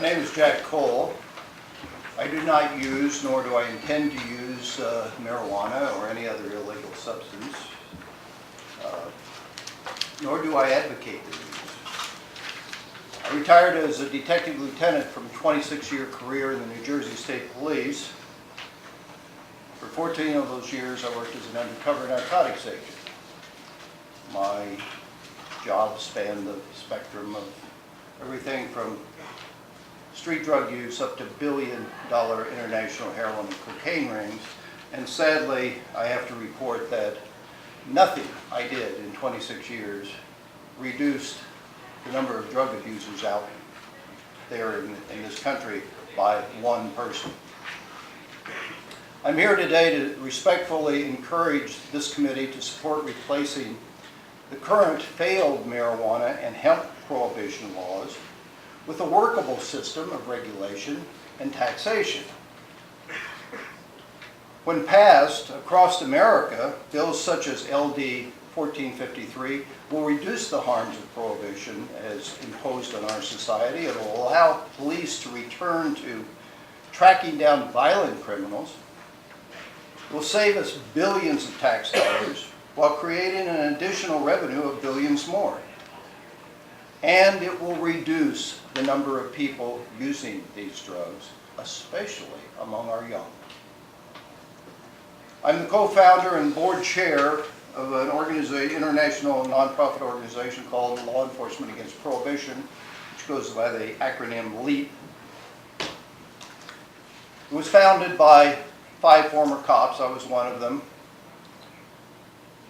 name is Jack Cole. I do not use, nor do I intend to use marijuana or any other illegal substance, nor do I advocate the use. I retired as a detective lieutenant from a 26-year career in the New Jersey State Police. For 14 of those years, I worked as an undercover narcotics agent. My job spanned the spectrum of everything from street drug use up to billion-dollar international heroin and cocaine rings. And sadly, I have to report that nothing I did in 26 years reduced the number of drug abusers out there in this country by one person. I'm here today to respectfully encourage this committee to support replacing the current failed marijuana and hemp prohibition laws with a workable system of regulation and taxation. When passed across America, bills such as LD1453 will reduce the harms of prohibition as imposed on our society. It will allow police to return to tracking down violent criminals. It will save us billions of tax dollars while creating an additional revenue of billions more. And it will reduce the number of people using these drugs, especially among our young. I'm the co-founder and board chair of an international nonprofit organization called Law Enforcement Against Prohibition, which goes by the acronym LEAP. It was founded by 5 former cops. I was one of them.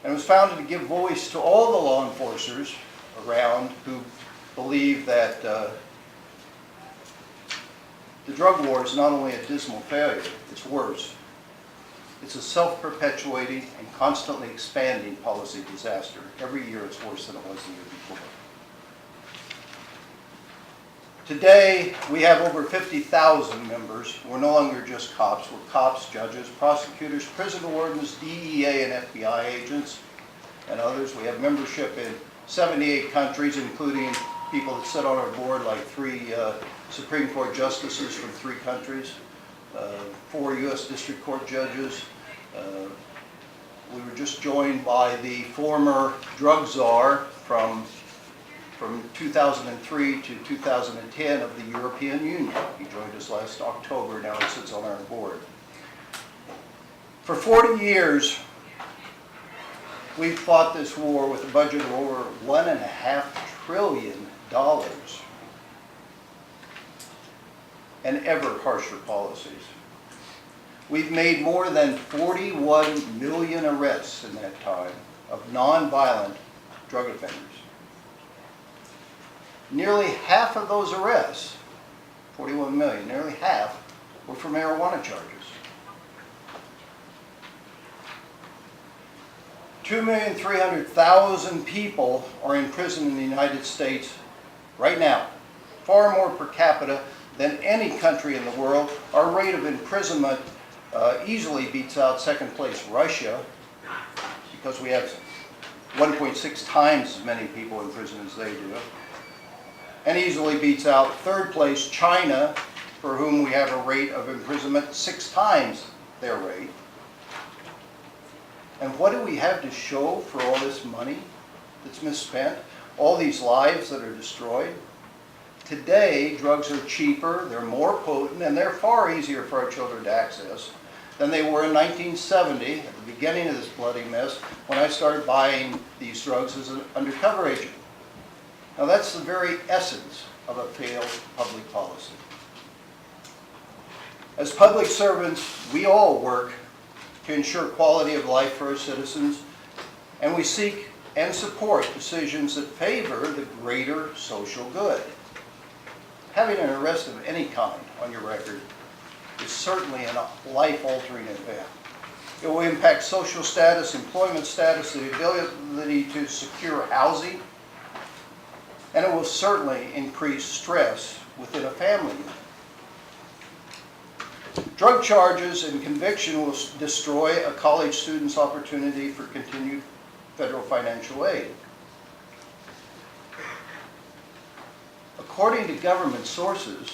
And it was founded to give voice to all the law enforcers around who believe that the drug war is not only a dismal failure, it's worse. It's a self-perpetuating and constantly expanding policy disaster. Every year it's worse than it was the year before. Today, we have over 50,000 members. We're no longer just cops. We're cops, judges, prosecutors, prison wardens, DEA and FBI agents, and others. We have membership in 78 countries, including people that sit on our board, like 3 Supreme Court justices from 3 countries, 4 U.S. District Court judges. We were just joined by the former drug czar from 2003 to 2010 of the European Union. He joined us last October. Now he sits on our board. For 40 years, we've fought this war with a budget of over $1.5 trillion and ever harsher policies. We've made more than 41 million arrests in that time of nonviolent drug offenders. Nearly half of those arrests, 41 million, nearly half, were for marijuana charges. 2,300,000 people are in prison in the United States right now, far more per capita than any country in the world. Our rate of imprisonment easily beats out second place Russia, because we have 1.6 times as many people in prison as they do, and easily beats out third place China, for whom we have a rate of imprisonment 6 times their rate. And what do we have to show for all this money that's misspent? All these lives that are destroyed? Today, drugs are cheaper, they're more potent, and they're far easier for our children to access than they were in 1970, at the beginning of this bloody mess, when I started buying these drugs as an undercover agent. Now that's the very essence of a failed public policy. As public servants, we all work to ensure quality of life for our citizens, and we seek and support decisions that favor the greater social good. Having an arrest of any kind on your record is certainly a life-altering event. It will impact social status, employment status, the ability to secure housing, and it will certainly increase stress within a family unit. Drug charges and conviction will destroy a college student's opportunity for continued federal financial aid. According to government sources,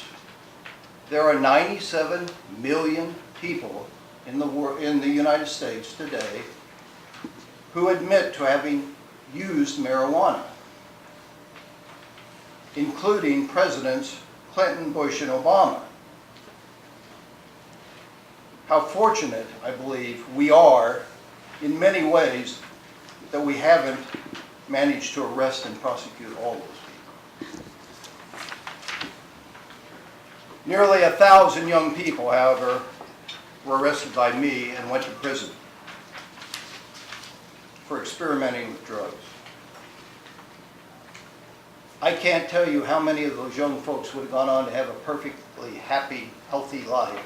There are 97 million people in the United States today who admit to having used marijuana, including Presidents Clinton, Bush, and Obama. How fortunate, I believe, we are in many ways that we haven't managed to arrest and prosecute all those people. Nearly 1,000 young people, however, were arrested by me and went to prison for experimenting with drugs. I can't tell you how many of those young folks would have gone on to have a perfectly happy, healthy life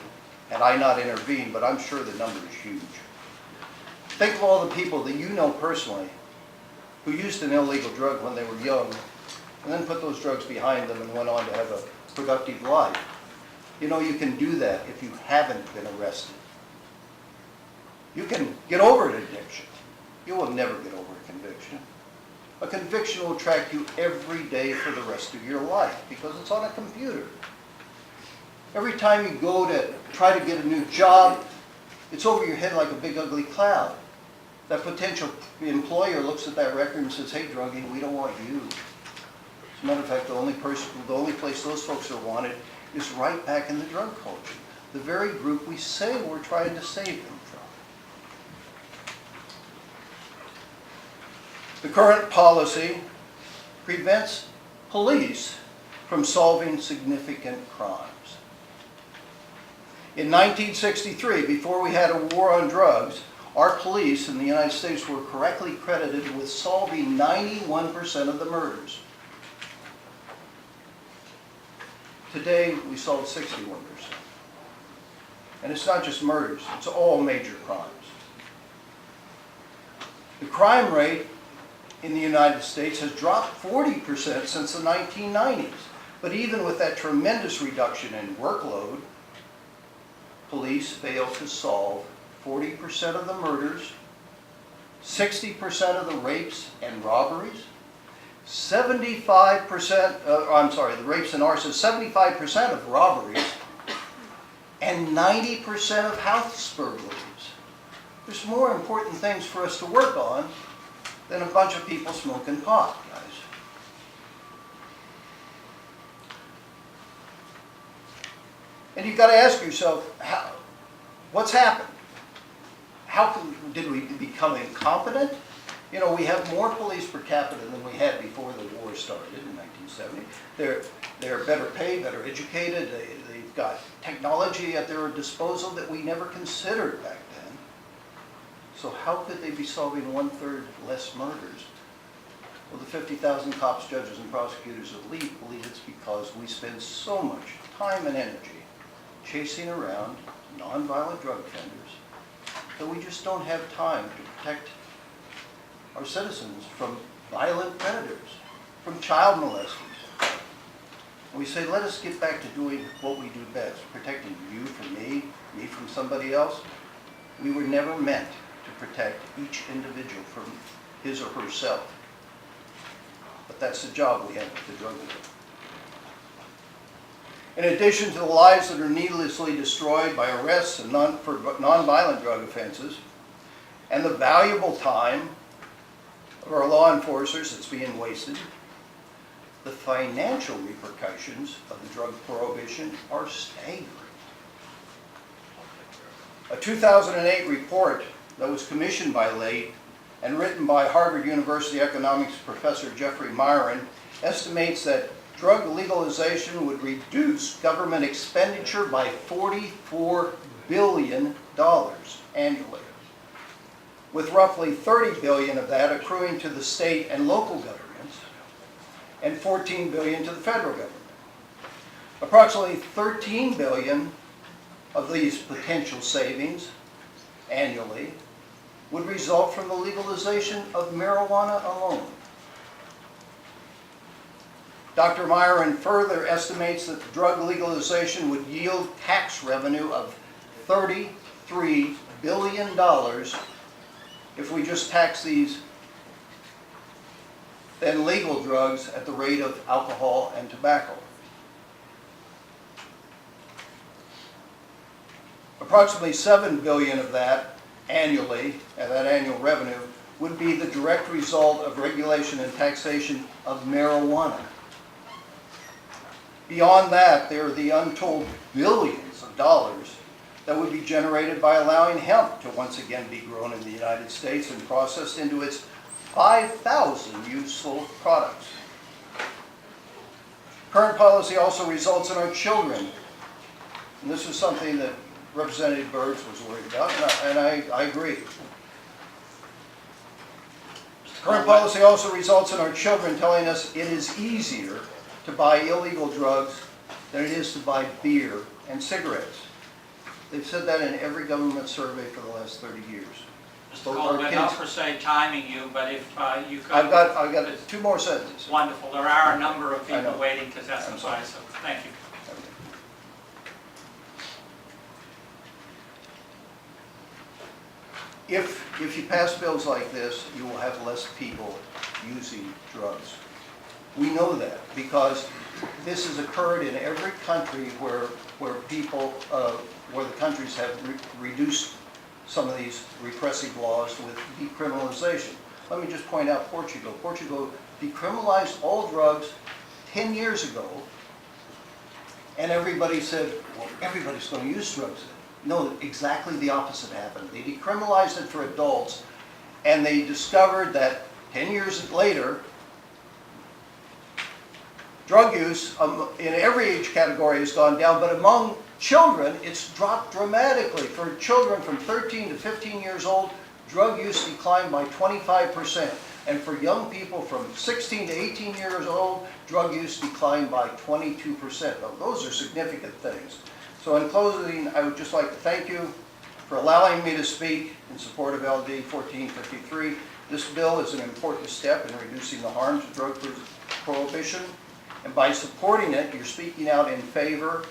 had I not intervened, but I'm sure the number is huge. Think of all the people that you know personally who used an illegal drug when they were young and then put those drugs behind them and went on to have a productive life. You know, you can do that if you haven't been arrested. You can get over an addiction. You will never get over a conviction. A conviction will track you every day for the rest of your life because it's on a computer. Every time you go to try to get a new job, it's over your head like a big ugly cloud. That potential employer looks at that record and says, "Hey, druggie, we don't want you." As a matter of fact, the only place those folks are wanted is right back in the drug culture, the very group we say we're trying to save them from. The current policy prevents police from solving significant crimes. In 1963, before we had a war on drugs, our police in the United States were correctly credited with solving 91% of the murders. Today, we solve 61%. And it's not just murders, it's all major crimes. The crime rate in the United States has dropped 40% since the 1990s. But even with that tremendous reduction in workload, police fail to solve 40% of the murders, 60% of the rapes and robberies, 75%, the rapes and arsons, 75% of robberies, and 90% of house burglaries. There's more important things for us to work on than a bunch of people smoking pot, guys. And you've got to ask yourself, what's happened? Did we become incompetent? You know, we have more police per capita than we had before the war started in 1970. They're better paid, better educated. They've got technology at their disposal that we never considered back then. So how could they be solving 1/3 less murders? Well, the 50,000 cops, judges, and prosecutors of LEAP believe it's because we spend so much time and energy chasing around nonviolent drug offenders that we just don't have time to protect our citizens from violent predators, from child molesters. And we say, let us get back to doing what we do best, protecting you from me from somebody else. We were never meant to protect each individual from his or herself. But that's the job we have with the drug war. In addition to the lives that are needlessly destroyed by arrests and for nonviolent drug offenses, and the valuable time of our law enforcers that's being wasted, the financial repercussions of the drug prohibition are staggering. A 2008 report that was commissioned by LEAP and written by Harvard University economics professor Jeffrey Myron estimates that drug legalization would reduce government expenditure by $44 billion annually, with roughly $30 billion of that accruing to the state and local governments, and $14 billion to the federal government. Approximately $13 billion of these potential savings annually would result from the legalization of marijuana alone. Dr. Myron further estimates that drug legalization would yield tax revenue of $33 billion if we just tax these then legal drugs at the rate of alcohol and tobacco. Approximately $7 billion of that annually, and that annual revenue, would be the direct result of regulation and taxation of marijuana. Beyond that, there are the untold billions of dollars that would be generated by allowing hemp to once again be grown in the United States and processed into its 5,000 useful products. Current policy also results in our children, and this is something that Representative Byrd was worried about, and I agree. Current policy also results in our children telling us it is easier to buy illegal drugs than it is to buy beer and cigarettes. They've said that in every government survey for the last 30 years. Mr. Cole, but not per se timing you, but if you could... I've got 2 more sentences. Wonderful. There are a number of people waiting to testify, so thank you. If you pass bills like this, you will have less people using drugs. We know that because this has occurred in every country where the countries have reduced some of these repressive laws with decriminalization. Let me just point out Portugal. Portugal decriminalized all drugs 10 years ago, and everybody said, well, everybody's going to use drugs. No, exactly the opposite happened. They decriminalized it for adults, and they discovered that 10 years later, drug use in every age category has gone down, but among children, it's dropped dramatically. For children from 13 to 15 years old, drug use declined by 25%. And for young people from 16 to 18 years old, drug use declined by 22%. Now, those are significant things. So in closing, I would just like to thank you for allowing me to speak in support of LD1453. This bill is an important step in reducing the harms of drug prohibition. And by supporting it, you're speaking out in favor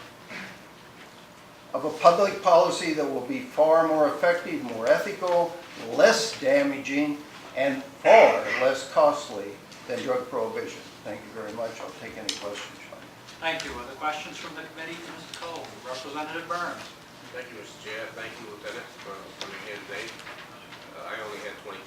of a public policy that will be far more effective, more ethical, less damaging, and far less costly than drug prohibition. Thank you very much. I'll take any questions. Thank you. Other questions from the committee to Mr. Cole? Representative Burns. Thank you, Mr. Chair. Thank you, Lieutenant, for coming here today. I only had 20